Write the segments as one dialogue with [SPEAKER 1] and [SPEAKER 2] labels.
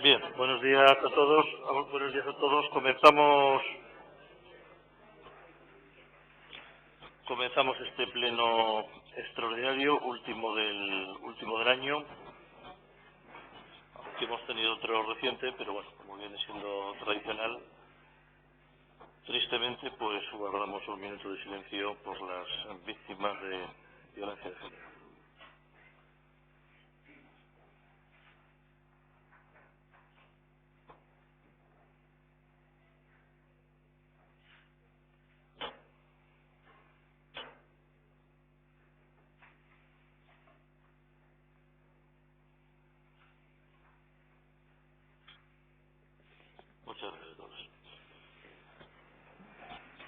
[SPEAKER 1] Bien, buenos días a todos. Buenos días a todos. Comenzamos este pleno extraordinario, último del año, que hemos tenido otro reciente, pero bueno, como viene siendo tradicional, tristemente, pues guardamos un minuto de silencio por las víctimas de violencia de género. Muchas gracias a todos.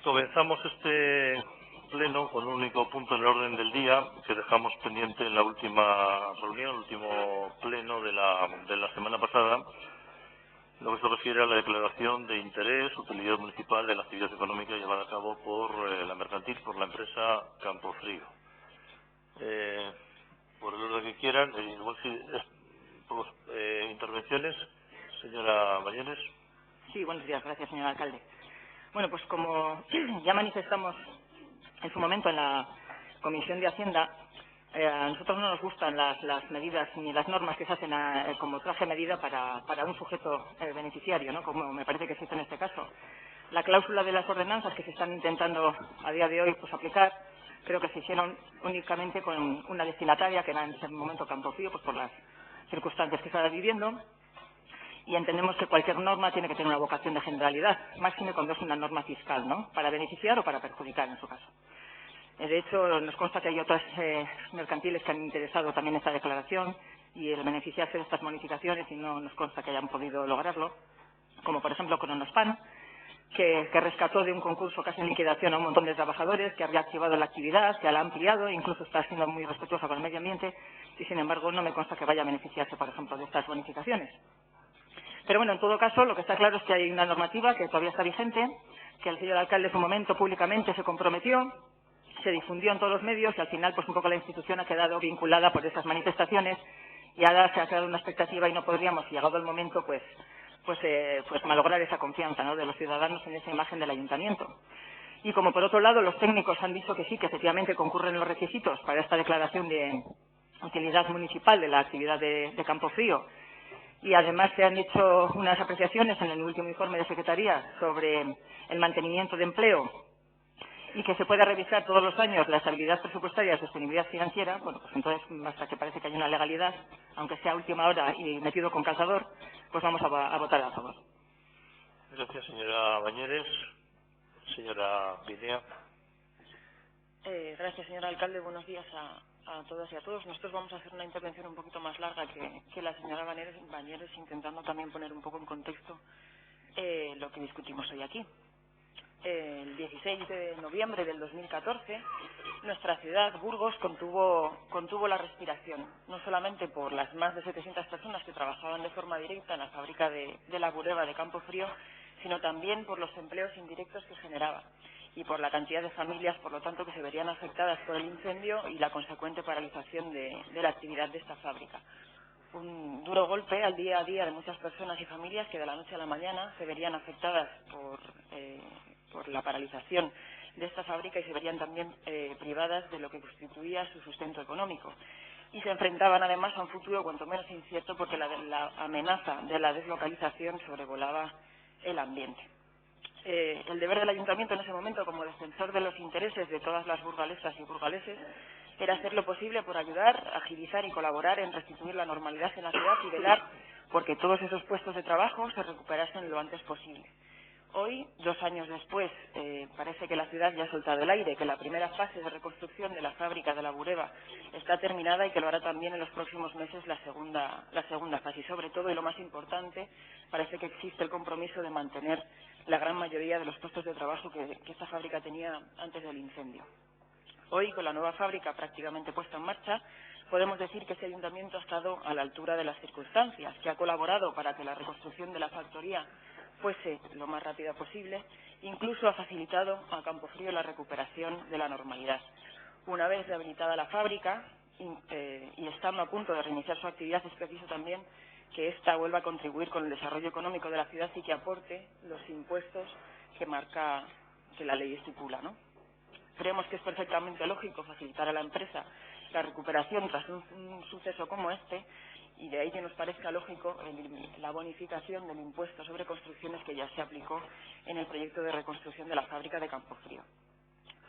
[SPEAKER 1] Comenzamos este pleno con un único punto en el orden del día que dejamos pendiente en la última reunión, el último pleno de la semana pasada, lo que se refiere a la declaración de interés, utilidad municipal de la actividad económica llevada a cabo por la mercantil, por la empresa Campofrío. Eh, por el orden que quieran, igual si intervenciones, señora Bañeres.
[SPEAKER 2] Sí, buenos días. Gracias, señor alcalde. Bueno, pues como ya manifestamos en su momento en la Comisión de Hacienda, a nosotros no nos gustan las medidas ni las normas que se hacen como traje medida para un sujeto beneficiario, ¿no? Como me parece que se hizo en este caso. La cláusula de las ordenanzas que se están intentando a día de hoy pues aplicar, creo que se hicieron únicamente con una destinataria, que era en ese momento Campofrío, pues por las circunstancias que estaba viviendo. Y entendemos que cualquier norma tiene que tener una vocación de generalidad, máxime cuando es una norma fiscal, ¿no? Para beneficiar o para perjudicar, en su caso. De hecho, nos consta que hay otras mercantiles que han interesado también esta declaración y el beneficiarse de estas bonificaciones y no nos consta que hayan podido lograrlo, como por ejemplo Cronospan, que rescató de un concurso casi en liquidación a un montón de trabajadores, que ha reactivado la actividad, que la ha ampliado, incluso está siendo muy respetuosa con el medio ambiente y, sin embargo, no me consta que vaya a beneficiarse, por ejemplo, de estas bonificaciones. Pero bueno, en todo caso, lo que está claro es que hay una normativa que todavía está vigente, que el señor alcalde en su momento públicamente se comprometió, se difundió en todos los medios y al final pues un poco la institución ha quedado vinculada por esas manifestaciones y ahora se ha creado una expectativa y no podríamos, llegado el momento, pues malograr esa confianza, ¿no?, de los ciudadanos en esa imagen del ayuntamiento. Y como por otro lado los técnicos han dicho que sí, que efectivamente concurren los requisitos para esta declaración de utilidad municipal de la actividad de Campofrío, y además se han hecho unas apreciaciones en el último informe de Secretaría sobre el mantenimiento de empleo y que se pueda revisar todos los años la estabilidad presupuestaria y la sostenibilidad financiera, bueno, pues entonces, hasta que parece que hay una legalidad, aunque sea a última hora y metido con calzador, pues vamos a votar a favor.
[SPEAKER 1] Gracias, señora Bañeres. Señora Pinea.
[SPEAKER 3] Gracias, señor alcalde. Buenos días a todas y a todos. Nosotros vamos a hacer una intervención un poquito más larga que la señora Bañeres, intentando también poner un poco en contexto lo que discutimos hoy aquí. El 16 de noviembre del 2014, nuestra ciudad, Burgos, contuvo la respiración, no solamente por las más de 700 personas que trabajaban de forma directa en la fábrica de la Bureba de Campofrío, sino también por los empleos indirectos que generaba y por la cantidad de familias, por lo tanto, que se verían afectadas por el incendio y la consecuente paralización de la actividad de esta fábrica. Un duro golpe al día a día de muchas personas y familias que de la noche a la mañana se verían afectadas por la paralización de esta fábrica y se verían también privadas de lo que constituía su sustento económico. Y se enfrentaban además a un futuro cuanto menos incierto porque la amenaza de la deslocalización sobrevolaba el ambiente. El deber del ayuntamiento en ese momento, como defensor de los intereses de todas las burgalesas y burgaleses, era hacer lo posible por ayudar, agilizar y colaborar en restituir la normalidad en la ciudad y velar porque todos esos puestos de trabajo se recuperasen lo antes posible. Hoy, 2 años después, parece que la ciudad ya ha soltado el aire, que la primera fase de reconstrucción de la fábrica de la Bureba está terminada y que lo hará también en los próximos meses la segunda fase. Y sobre todo, y lo más importante, parece que existe el compromiso de mantener la gran mayoría de los puestos de trabajo que esta fábrica tenía antes del incendio. Hoy, con la nueva fábrica prácticamente puesta en marcha, podemos decir que este ayuntamiento ha estado a la altura de las circunstancias, que ha colaborado para que la reconstrucción de la factoría fuese lo más rápida posible, incluso ha facilitado a Campofrío la recuperación de la normalidad. Una vez rehabilitada la fábrica y estando a punto de reiniciar su actividad, es preciso también que ésta vuelva a contribuir con el desarrollo económico de la ciudad y que aporte los impuestos que la ley estipula, ¿no? Creemos que es perfectamente lógico facilitar a la empresa la recuperación tras un suceso como este, y de ahí que nos parezca lógico la bonificación del impuesto sobre construcciones que ya se aplicó en el proyecto de reconstrucción de la fábrica de Campofrío.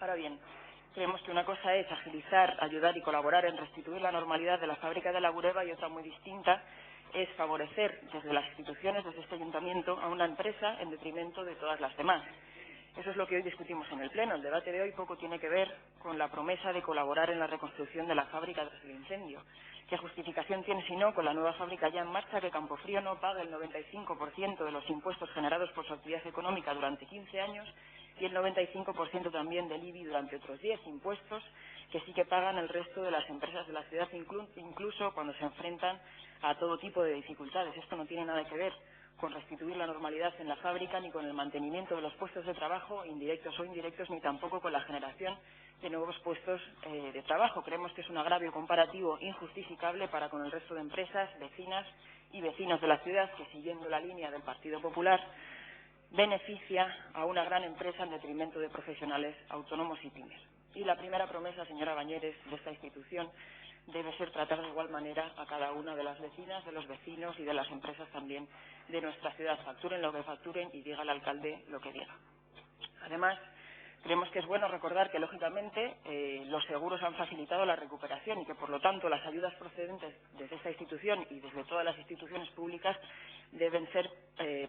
[SPEAKER 3] Ahora bien, creemos que una cosa es agilizar, ayudar y colaborar en restituir la normalidad de la fábrica de La Bureba, y otra muy distinta es favorecer desde las instituciones, desde este ayuntamiento, a una empresa en detrimento de todas las demás. Eso es lo que hoy discutimos en el Pleno. El debate de hoy poco tiene que ver con la promesa de colaborar en la reconstrucción de la fábrica tras el incendio. ¿Qué justificación tiene, si no, con la nueva fábrica ya en marcha, que Campofrío no pague el 95% de los impuestos generados por su actividad económica durante 15 años y el 95% también del IBI durante otros 10, impuestos que sí que pagan el resto de las empresas de la ciudad, incluso cuando se enfrentan a todo tipo de dificultades? Esto no tiene nada que ver con restituir la normalidad en la fábrica, ni con el mantenimiento de los puestos de trabajo, indirectos o indirectos, ni tampoco con la generación de nuevos puestos de trabajo. Creemos que es un agravio comparativo injustificable para con el resto de empresas, vecinas y vecinos de la ciudad, que, siguiendo la línea del Partido Popular, beneficia a una gran empresa en detrimento de profesionales autónomos y pymes. Y la primera promesa, señora Bañeres, de esta institución debe ser tratar de igual manera a cada una de las vecinas, de los vecinos y de las empresas también de nuestra ciudad. Facturen lo que facturen y diga al alcalde lo que diga. Además, creemos que es bueno recordar que, lógicamente, los seguros han facilitado la recuperación y que, por lo tanto, las ayudas procedentes desde esta institución y desde todas las instituciones públicas deben ser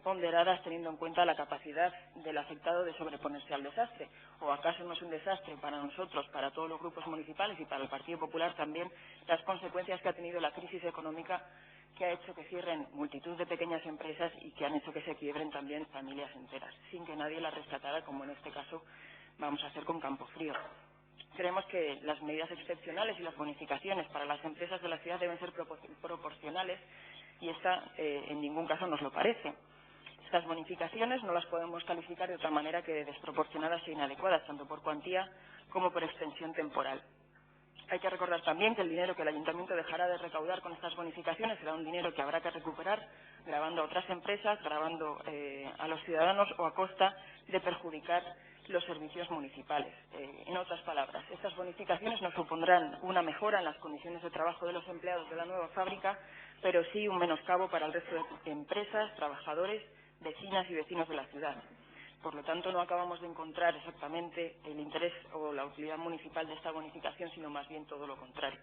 [SPEAKER 3] ponderadas teniendo en cuenta la capacidad del afectado de sobreponerse al desastre. ¿O acaso no es un desastre para nosotros, para todos los grupos municipales y para el Partido Popular también las consecuencias que ha tenido la crisis económica, que ha hecho que cierren multitud de pequeñas empresas y que han hecho que se quiebren también familias enteras, sin que nadie las rescatara, como en este caso vamos a hacer con Campofrío? Creemos que las medidas excepcionales y las bonificaciones para las empresas de la ciudad deben ser proporcionales, y esta en ningún caso nos lo parece. Estas bonificaciones no las podemos calificar de otra manera que de desproporcionadas e inadecuadas, tanto por cuantía como por extensión temporal. Hay que recordar también que el dinero que el ayuntamiento dejará de recaudar con estas bonificaciones será un dinero que habrá que recuperar gravando a otras empresas, gravando a los ciudadanos, o a costa de perjudicar los servicios municipales. En otras palabras, estas bonificaciones no supondrán una mejora en las condiciones de trabajo de los empleados de la nueva fábrica, pero sí un menoscabo para el resto de empresas, trabajadores, vecinas y vecinos de la ciudad. Por lo tanto, no acabamos de encontrar exactamente el interés o la utilidad municipal de esta bonificación, sino más bien todo lo contrario.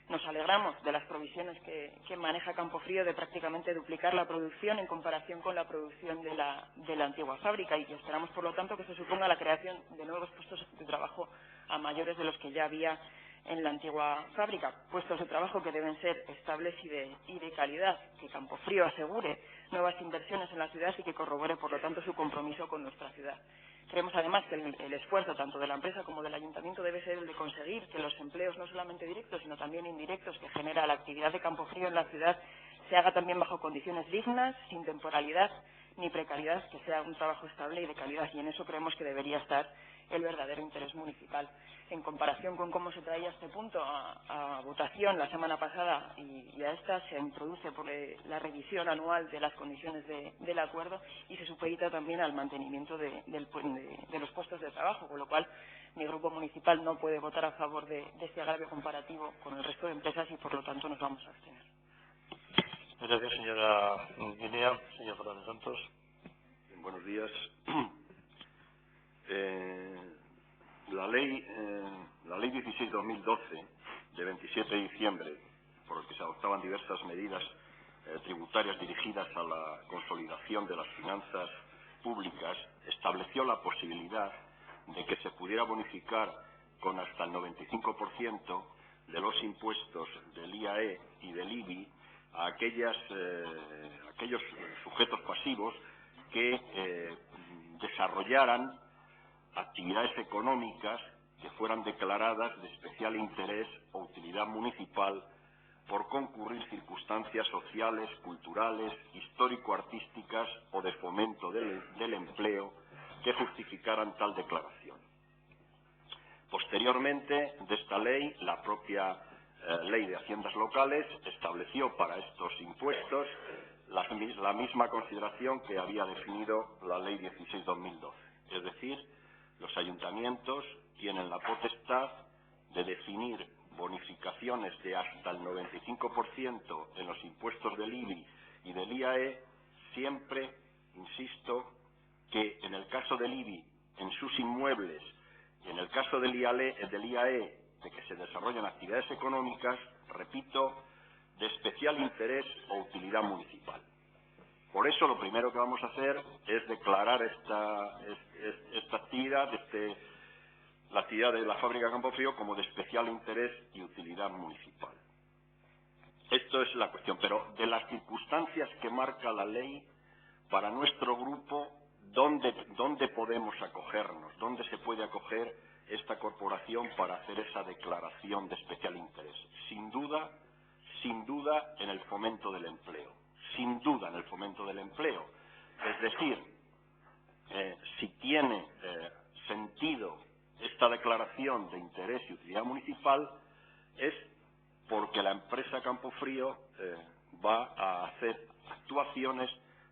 [SPEAKER 3] Nos alegramos de las provisiones que maneja Campofrío de prácticamente duplicar la producción en comparación con la producción de la antigua fábrica, y esperamos, por lo tanto, que se suponga la creación de nuevos puestos de trabajo a mayores de los que ya había en la antigua fábrica, puestos de trabajo que deben ser estables y de calidad, que Campofrío asegure nuevas inversiones en la ciudad y que corrobore, por lo tanto, su compromiso con nuestra ciudad. Creemos, además, que el esfuerzo tanto de la empresa como del ayuntamiento debe ser el de conseguir que los empleos, no solamente directos, sino también indirectos, que genera la actividad de Campofrío en la ciudad, se haga también bajo condiciones dignas, sin temporalidad ni precariedad, que sea un trabajo estable y de calidad, y en eso creemos que debería estar el verdadero interés municipal. En comparación con cómo se traía este punto a votación la semana pasada y a esta, se introduce por la revisión anual de las condiciones del acuerdo, y se supedita también al mantenimiento de los puestos de trabajo, con lo cual mi grupo municipal no puede votar a favor de este agravio comparativo con el resto de empresas, y por lo tanto nos vamos a abstener.
[SPEAKER 1] Gracias, señora Guinea. Señor Fernández Santos.
[SPEAKER 4] Buenos días. La ley 16/2012, de 27 de diciembre, por el que se adoptaban diversas medidas tributarias dirigidas a la consolidación de las finanzas públicas, estableció la posibilidad de que se pudiera bonificar con hasta el 95% de los impuestos del IAE y del IBI a aquellos sujetos pasivos que desarrollaran actividades económicas que fueran declaradas de especial interés o utilidad municipal por concurrir circunstancias sociales, culturales, histórico-artísticas o de fomento del empleo que justificaran tal declaración. Posteriormente de esta ley, la propia Ley de Haciendas Locales estableció para estos impuestos la misma consideración que había definido la Ley 16/2012. Es decir, los ayuntamientos tienen la potestad de definir bonificaciones de hasta el 95% en los impuestos del IBI y del IAE, siempre, insisto, que en el caso del IBI, en sus inmuebles, y en el caso del IAE, de que se desarrollen actividades económicas, repito, de especial interés o utilidad municipal. Por eso lo primero que vamos a hacer es declarar esta actividad, la actividad de la fábrica Campofrío, como de especial interés y utilidad municipal. Esto es la cuestión, pero de las circunstancias que marca la ley, para nuestro grupo, ¿dónde podemos acogernos? ¿Dónde se puede acoger esta corporación para hacer esa declaración de especial interés? Sin duda, en el fomento del empleo. Sin duda en el fomento del empleo. Es decir, si tiene sentido esta declaración de interés y utilidad municipal, es porque la empresa Campofrío va a hacer actuaciones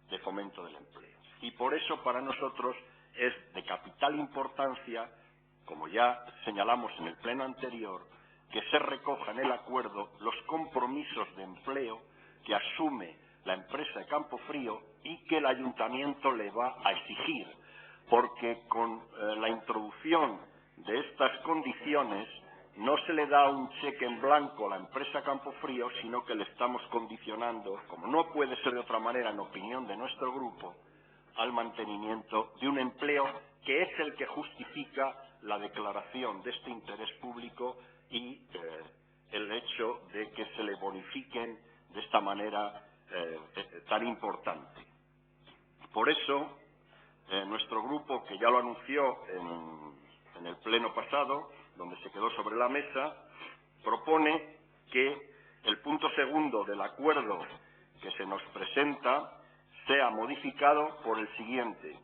[SPEAKER 4] de fomento del empleo. Y por eso para nosotros es de capital importancia, como ya señalamos en el pleno anterior, que se recoja en el acuerdo los compromisos de empleo que asume la empresa de Campofrío y que el ayuntamiento le va a exigir, porque con la introducción de estas condiciones no se le da un cheque en blanco a la empresa Campofrío, sino que le estamos condicionando, como no puede ser de otra manera en opinión de nuestro grupo, al mantenimiento de un empleo que es el que justifica la declaración de este interés público y el hecho de que se le bonifiquen de esta manera tan importante. Por eso, nuestro grupo, que ya lo anunció en el pleno pasado, donde se quedó sobre la mesa, propone que el punto segundo del acuerdo que se nos presenta sea modificado por el siguiente: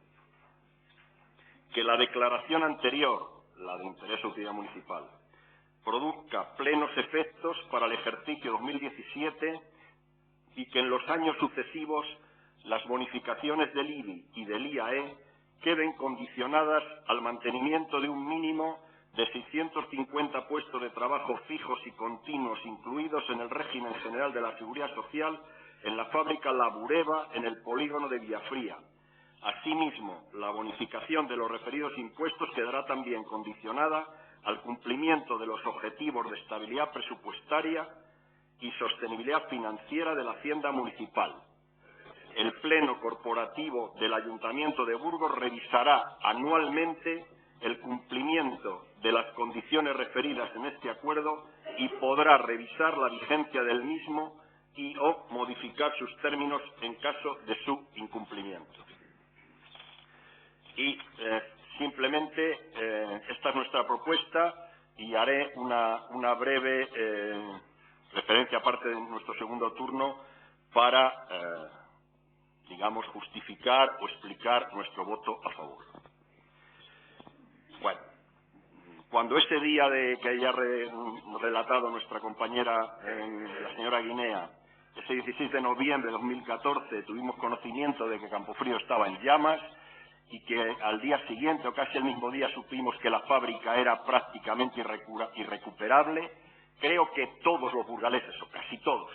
[SPEAKER 4] que la declaración anterior, la de interés o utilidad municipal, produzca plenos efectos para el ejercicio 2017 y que en los años sucesivos las bonificaciones del IBI y del IAE queden condicionadas al mantenimiento de un mínimo de 650 puestos de trabajo fijos y continuos incluidos en el régimen general de la Seguridad Social en la fábrica La Bureba en el polígono de Villafría. Asimismo, la bonificación de los referidos impuestos quedará también condicionada al cumplimiento de los objetivos de estabilidad presupuestaria y sostenibilidad financiera de la Hacienda Municipal. El Pleno Corporativo del Ayuntamiento de Burgos revisará anualmente el cumplimiento de las condiciones referidas en este acuerdo y podrá revisar la vigencia del mismo y o modificar sus términos en caso de su incumplimiento. Y simplemente esta es nuestra propuesta y haré una breve referencia aparte de nuestro segundo turno para digamos, justificar o explicar nuestro voto a favor. Bueno, cuando ese día que haya relatado nuestra compañera, la señora Guinea, ese 16 de noviembre de 2014, tuvimos conocimiento de que Campofrío estaba en llamas y que al día siguiente o casi el mismo día supimos que la fábrica era prácticamente irrecuperable, creo que todos los burgaleses, o casi todos,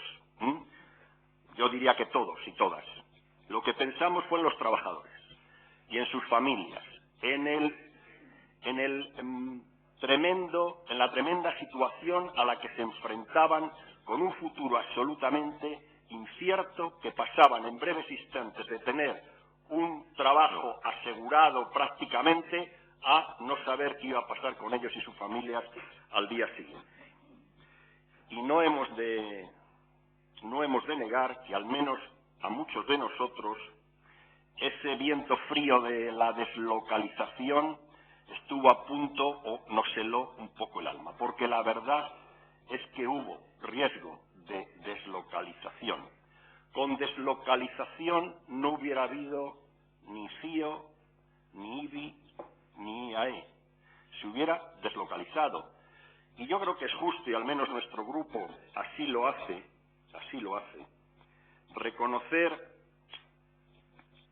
[SPEAKER 4] yo diría que todos y todas, lo que pensamos fue en los trabajadores y en sus familias, en la tremenda situación a la que se enfrentaban con un futuro absolutamente incierto, que pasaban en breves instantes de tener un trabajo asegurado prácticamente a no saber qué iba a pasar con ellos y sus familias al día siguiente. Y no hemos de negar que al menos a muchos de nosotros ese viento frío de la deslocalización estuvo a punto o nos heló un poco el alma, porque la verdad es que hubo riesgo de deslocalización. Con deslocalización no hubiera habido ni CIO, ni IBI, ni IAE. Se hubiera deslocalizado. y yo creo que es justo, y al menos nuestro grupo así lo hace, reconocer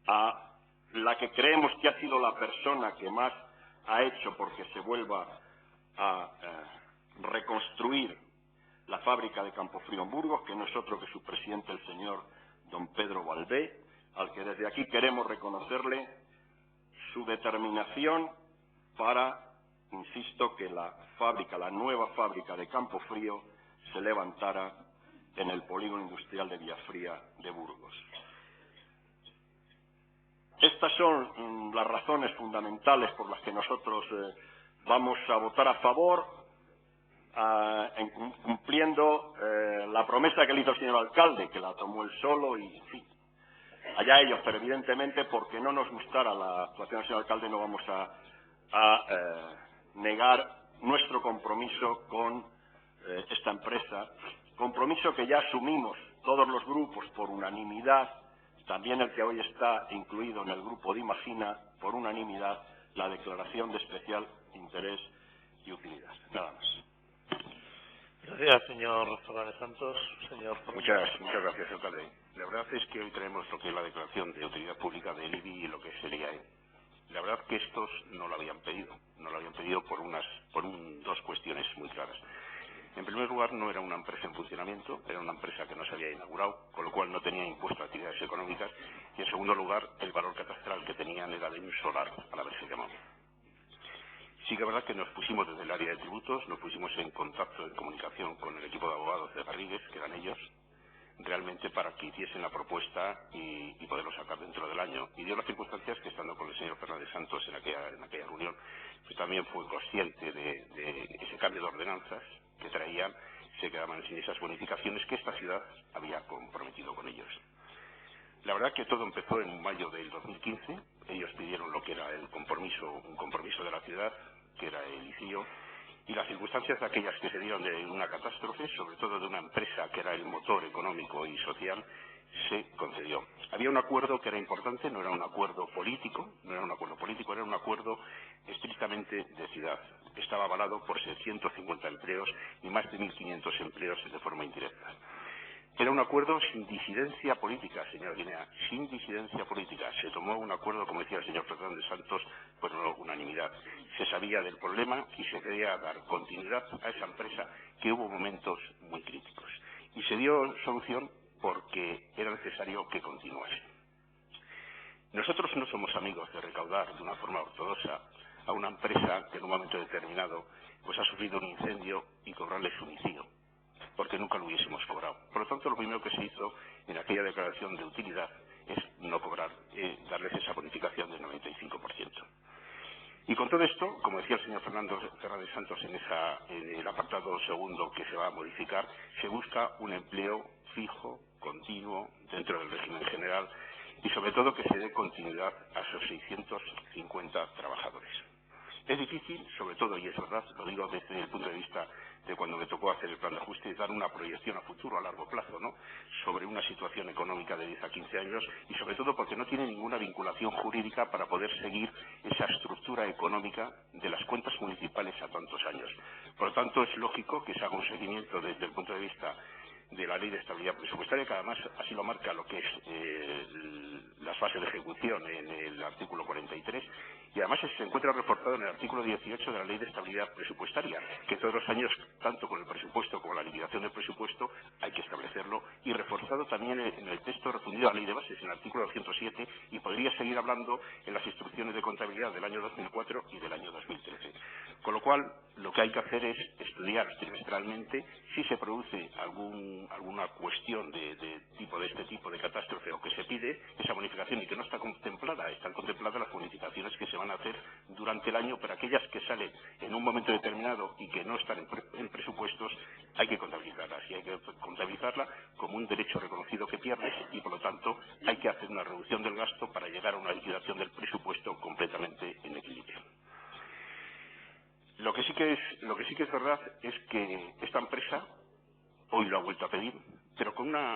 [SPEAKER 4] a la que creemos que ha sido la persona que más ha hecho porque se vuelva a reconstruir la fábrica de Campofrío en Burgos, que no es otro que su presidente, el señor don Pedro Valdé, al que desde aquí queremos reconocerle su determinación para, insisto, que la nueva fábrica de Campofrío se levantara en el polígono industrial de Villafría de Burgos. Estas son las razones fundamentales por las que nosotros vamos a votar a favor, cumpliendo la promesa que le hizo el señor alcalde, que la tomó él solo y, en fin, allá ellos, pero evidentemente porque no nos gustara la actuación del señor alcalde no vamos a negar nuestro compromiso con esta empresa, compromiso que ya asumimos todos los grupos por unanimidad, también el que hoy está incluido en el grupo de Imagina, por unanimidad, la declaración de especial interés y utilidad. Nada más.
[SPEAKER 1] Gracias, señor Fernández Santos. Señor
[SPEAKER 5] Muchas gracias, alcalde. La verdad es que hoy tenemos lo que es la declaración de utilidad pública del IBI y lo que es el IAE. La verdad que estos no lo habían pedido. No lo habían pedido por dos cuestiones muy claras. En primer lugar, no era una empresa en funcionamiento, era una empresa que no se había inaugurado, con lo cual no tenía impuesto a actividades económicas. Y en segundo lugar, el valor catastral que tenían era de un solar, al haberse llamado. Sí que es verdad que nos pusimos desde el área de tributos, nos pusimos en contacto, en comunicación con el equipo de abogados de Garrigues, que eran ellos, realmente para que hiciesen la propuesta y poderlo sacar dentro del año. Y dio las circunstancias que, estando con el señor Fernández Santos en aquella reunión, pues también fue consciente de ese cambio de ordenanzas que traían, se quedaban sin esas bonificaciones que esta ciudad había comprometido con ellos. La verdad que todo empezó en mayo del 2015, ellos pidieron lo que era un compromiso de la ciudad, que era el ICIO, y las circunstancias de aquellas que se dieron de una catástrofe, sobre todo de una empresa que era el motor económico y social, se concedió. Había un acuerdo que era importante, no era un acuerdo político, era un acuerdo estrictamente de ciudad. Estaba avalado por 650 empleos y más de 1.500 empleos de forma indirecta. Era un acuerdo sin disidencia política, señor Guinea, sin disidencia política. Se tomó un acuerdo, como decía el señor Fernández Santos, por unanimidad. Se sabía del problema y se quería dar continuidad a esa empresa, que hubo momentos muy críticos. Y se dio solución porque era necesario que continuase. Nosotros no somos amigos de recaudar de una forma ortodoxa a una empresa que en un momento determinado pues ha sufrido un incendio y cobrarle su ICIO, porque nunca lo hubiésemos cobrado. Por lo tanto, lo primero que se hizo en aquella declaración de utilidad es no cobrar, darles esa bonificación del 95%. Y con todo esto, como decía el señor Fernández Santos en el apartado segundo que se va a modificar, se busca un empleo fijo, continuo, dentro del régimen general y sobre todo que se dé continuidad a esos 650 trabajadores. Es difícil, sobre todo, y es verdad, lo digo desde el punto de vista de cuando me tocó hacer el plan de ajuste, dar una proyección a futuro, a largo plazo, ¿no?, sobre una situación económica de 10 a 15 años y sobre todo porque no tiene ninguna vinculación jurídica para poder seguir esa estructura económica de las cuentas municipales a tantos años. Por lo tanto, es lógico que se haga un seguimiento desde el punto de vista de la Ley de Estabilidad Presupuestaria, que además así lo marca lo que es las fases de ejecución en el artículo 43, y además se encuentra reforzado en el artículo 18 de la Ley de Estabilidad Presupuestaria, que todos los años, tanto con el presupuesto como la liquidación del presupuesto, hay que establecerlo, y reforzado también en el texto refundido a la Ley de Bases, en el artículo 107, y podría seguir hablando en las instrucciones de contabilidad del año 2004 y del año 2013. Con lo cual, lo que hay que hacer es estudiar trimestralmente si se produce alguna cuestión de este tipo de catástrofe o que se pide esa bonificación y que no está contemplada. Están contempladas las bonificaciones que se van a hacer durante el año, pero aquellas que salen en un momento determinado y que no están en presupuestos, hay que contabilizarlas, y hay que contabilizarla como un derecho reconocido que pierdes, y por lo tanto hay que hacer una reducción del gasto para llegar a una liquidación del presupuesto completamente en equilibrio. Lo que sí que es verdad es que esta empresa hoy lo ha vuelto a pedir, pero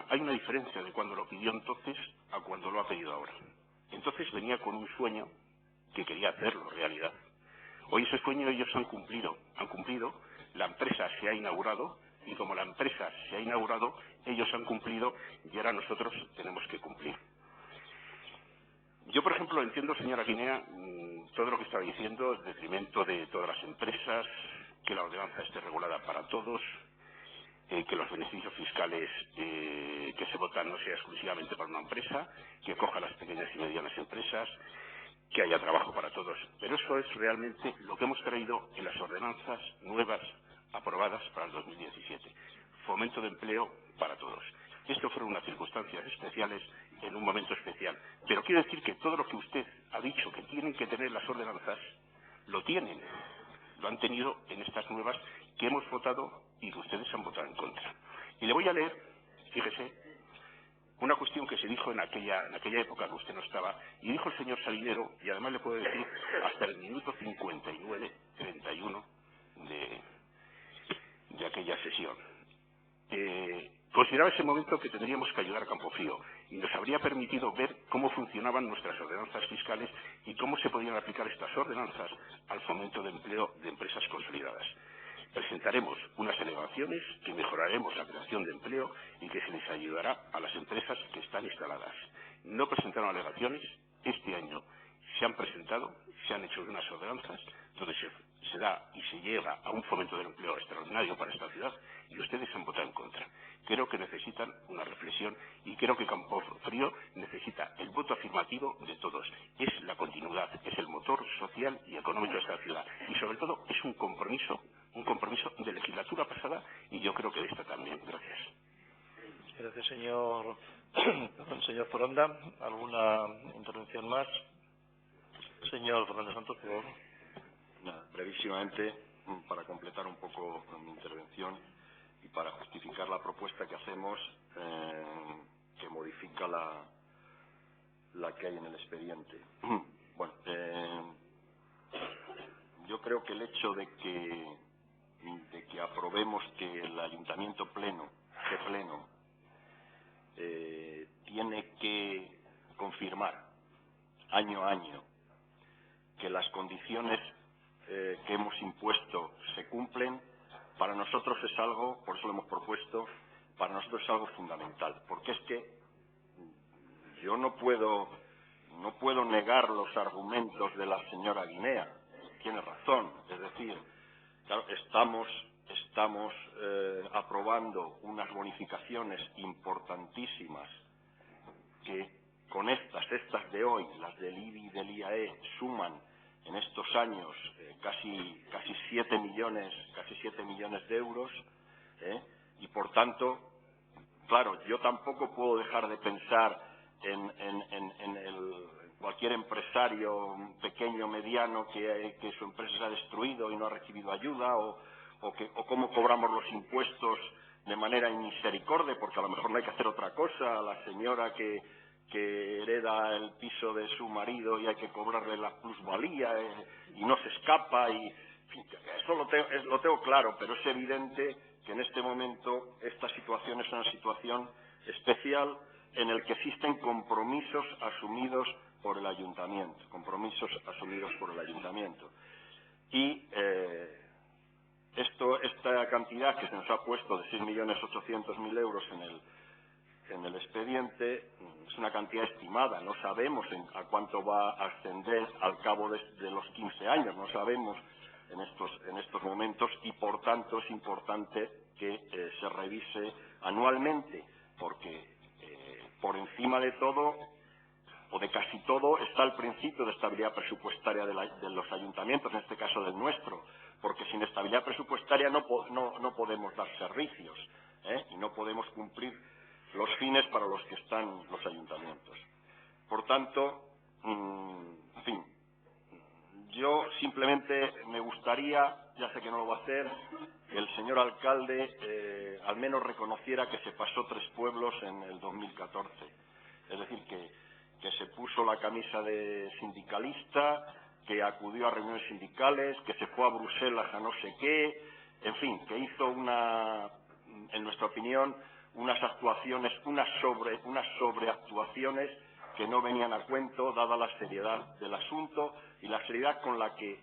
[SPEAKER 5] hay una diferencia de cuando lo pidió entonces a cuando lo ha pedido ahora. Entonces venía con un sueño que quería hacerlo realidad. Hoy ese sueño ellos han cumplido La empresa se ha inaugurado y como la empresa se ha inaugurado, ellos han cumplido y ahora nosotros tenemos que cumplir. Yo, por ejemplo, entiendo, señora Guinea, todo lo que estaba diciendo en detrimento de todas las empresas, que la ordenanza esté regulada para todos, que los beneficios fiscales que se votan no sea exclusivamente para una empresa, que coja las pequeñas y medianas empresas, que haya trabajo para todos. Pero eso es realmente lo que hemos traído en las ordenanzas nuevas aprobadas para el 2017. Fomento de empleo para todos. Esto fueron unas circunstancias especiales en un momento especial. Pero quiero decir que todo lo que usted ha dicho que tienen que tener las ordenanzas, lo tienen. Lo han tenido en estas nuevas que hemos votado y que ustedes han votado en contra. Y le voy a leer, fíjese, una cuestión que se dijo en aquella época que usted no estaba, y dijo el señor Salinero, y además le puedo decir hasta el minuto 59, 31 de aquella sesión. Consideraba ese momento que tendríamos que ayudar a Campofrío y nos habría permitido ver cómo funcionaban nuestras ordenanzas fiscales y cómo se podían aplicar estas ordenanzas al fomento de empleo de empresas consolidadas. Presentaremos unas alegaciones que mejoraremos la creación de empleo y que se les ayudará a las empresas que están instaladas. No presentaron alegaciones, este año se han presentado, se han hecho unas ordenanzas donde se da y se llega a un fomento del empleo extraordinario para esta ciudad y ustedes han votado en contra. Creo que necesitan una reflexión y creo que Campofrío necesita el voto afirmativo de todos. Es la continuidad, es el motor social y económico de esta ciudad y sobre todo es un compromiso de legislatura pasada y yo creo que de esta también. Gracias.
[SPEAKER 1] Gracias, señor Foronda. ¿Alguna intervención más? Señor Fernández Santos, por favor.
[SPEAKER 4] Nada, brevísimamente, para completar un poco mi intervención y para justificar la propuesta que hacemos, que modifica la que hay en el expediente. Bueno, yo creo que el hecho de que aprobemos que el ayuntamiento pleno tiene que confirmar año a año que las condiciones que hemos impuesto se cumplen, para nosotros es algo, por eso lo hemos propuesto, para nosotros es algo fundamental, porque es que yo no puedo negar los argumentos de la señora Guinea, tiene razón, es decir, claro, estamos aprobando unas bonificaciones importantísimas que con estas de hoy, las del IBI y del IAE, suman en estos años casi 7 millones de euros, y por tanto, claro, yo tampoco puedo dejar de pensar en cualquier empresario pequeño, mediano, que su empresa se ha destruido y no ha recibido ayuda, o cómo cobramos los impuestos de manera inmisericordia, porque a lo mejor no hay que hacer otra cosa. A la señora que hereda el piso de su marido y hay que cobrarle la plusvalía y no se escapa, y en fin, eso lo tengo claro, pero es evidente que en este momento esta situación es una situación especial en el que existen compromisos asumidos por el ayuntamiento, y esta cantidad que se nos ha puesto de 6.800.000 euros en el expediente es una cantidad estimada, no sabemos a cuánto va a ascender al cabo de los 15 años, no sabemos en estos momentos, y por tanto es importante que se revise anualmente, porque por encima de todo o de casi todo está el principio de estabilidad presupuestaria de los ayuntamientos, en este caso del nuestro, porque sin estabilidad presupuestaria no podemos dar servicios, y no podemos cumplir los fines para los que están los ayuntamientos. Por tanto, en fin, yo simplemente me gustaría, ya sé que no lo va a hacer, que el señor alcalde al menos reconociera que se pasó 3 pueblos en el 2014. Es decir, que se puso la camisa de sindicalista, que acudió a reuniones sindicales, que se fue a Bruselas a no sé qué, en fin, que hizo en nuestra opinión, unas actuaciones, unas sobreactuaciones que no venían a cuento, dada la seriedad del asunto y la seriedad con la que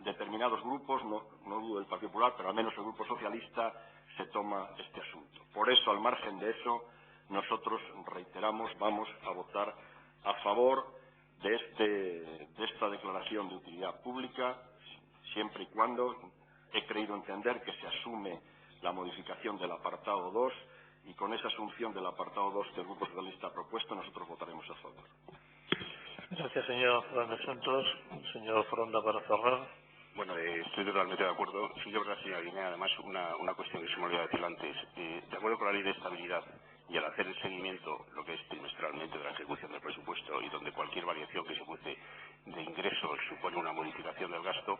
[SPEAKER 4] determinados grupos, no dudo del Partido Popular, pero al menos el Grupo Socialista, se toma este asunto. Por eso, al margen de eso, nosotros reiteramos, vamos a votar a favor de esta declaración de utilidad pública, siempre y cuando he creído entender que se asume la modificación del apartado 2, y con esa asunción del apartado 2 que el Grupo Socialista ha propuesto, nosotros votaremos a favor.
[SPEAKER 1] Gracias, señor Fernández Santos. Señor Foronda, para cerrar.
[SPEAKER 5] Bueno, estoy totalmente de acuerdo. Sí que es verdad, señora Guinea, además una cuestión que se me olvidó decir antes. De acuerdo con la ley de estabilidad y al hacer el seguimiento, lo que es trimestralmente, de la ejecución del presupuesto, y donde cualquier variación que se produce de ingresos supone una modificación del gasto,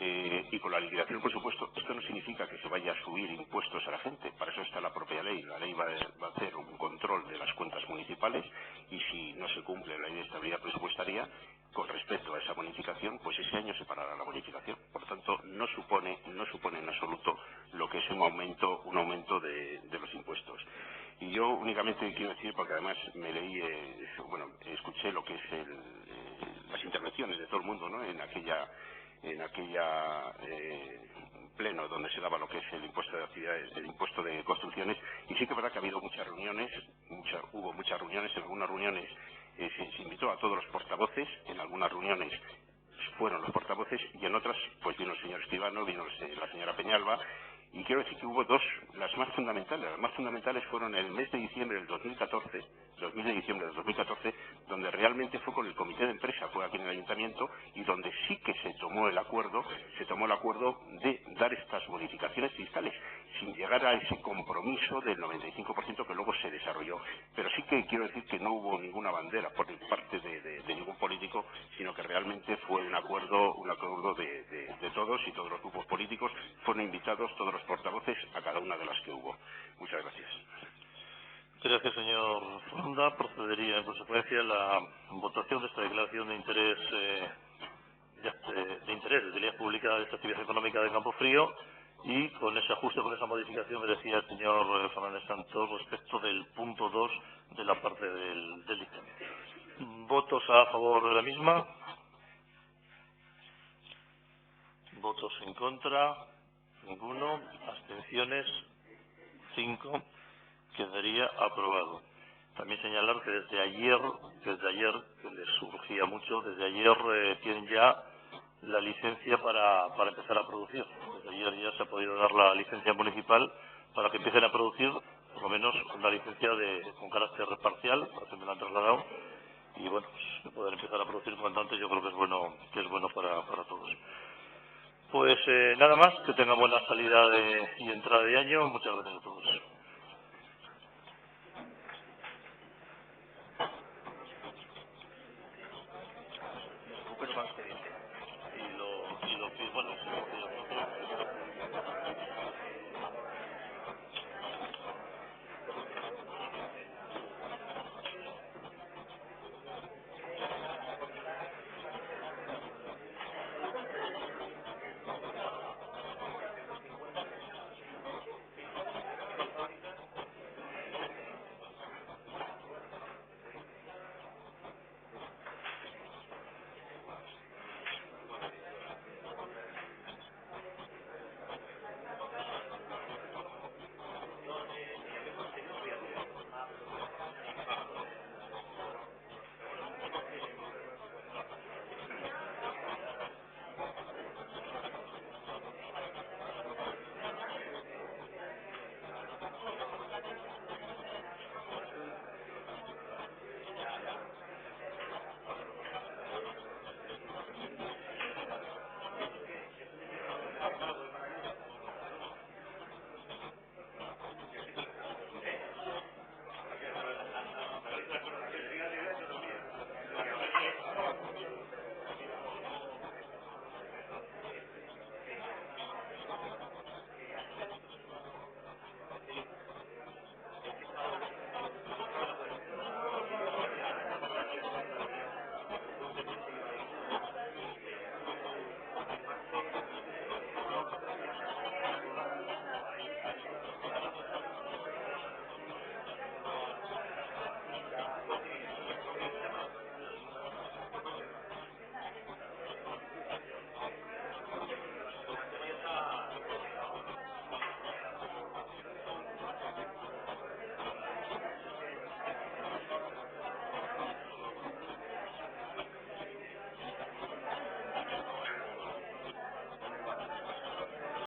[SPEAKER 5] y con la liquidación del presupuesto, esto no significa que se vaya a subir impuestos a la gente. Para eso está la propia ley. La ley va a hacer un control de las cuentas municipales, y si no se cumple la ley de estabilidad presupuestaria con respecto a esa bonificación, pues ese año se parará la bonificación. Por lo tanto, no supone en absoluto lo que es un aumento de los impuestos. Y yo únicamente quiero decir, porque además me leí, escuché lo que es las intervenciones de todo el mundo, ¿no?, en aquella pleno donde se daba lo que es el impuesto de actividades, el impuesto de construcciones, y sí que es verdad que ha habido muchas reuniones, hubo muchas reuniones. En algunas reuniones se invitó a todos los portavoces, en algunas reuniones fueron los portavoces, y en otras pues vino el señor Escribano, vino la señora Peñalba, y quiero decir que hubo dos, las más fundamentales fueron el mes de diciembre del 2014, donde realmente fue con el comité de empresa, fue aquí en el ayuntamiento, y donde sí que se tomó el acuerdo de dar estas bonificaciones fiscales, sin llegar a ese compromiso del 95% que luego se desarrolló. Pero sí que quiero decir que no hubo ninguna bandera por parte de ningún político, sino que realmente fue un acuerdo de todos, y todos los grupos políticos fueron invitados, todos los portavoces, a cada una de las que hubo. Muchas gracias.
[SPEAKER 1] Gracias, señor Foronda. Procedería en consecuencia la votación de esta declaración de interés de utilidad pública de esta actividad económica de Campofrío, y con ese ajuste, con esa modificación que decía el señor Fernández Santos respecto del punto 2 de la parte del dictamen. ¿Votos a favor de la misma? ¿Votos en contra? Ninguno. ¿Abstenciones? 5. Quedaría aprobado. También señalar que desde ayer, que les surgía mucho, desde ayer tienen ya la licencia para empezar a producir. Desde ayer ya se ha podido dar la licencia municipal para que empiecen a producir, por lo menos una licencia con carácter parcial, por me lo han trasladado, y bueno, pues poder empezar a producir cuanto antes, yo creo que es bueno para todos. Pues nada más, que tengan buena salida y entrada de año. Muchas gracias a todos.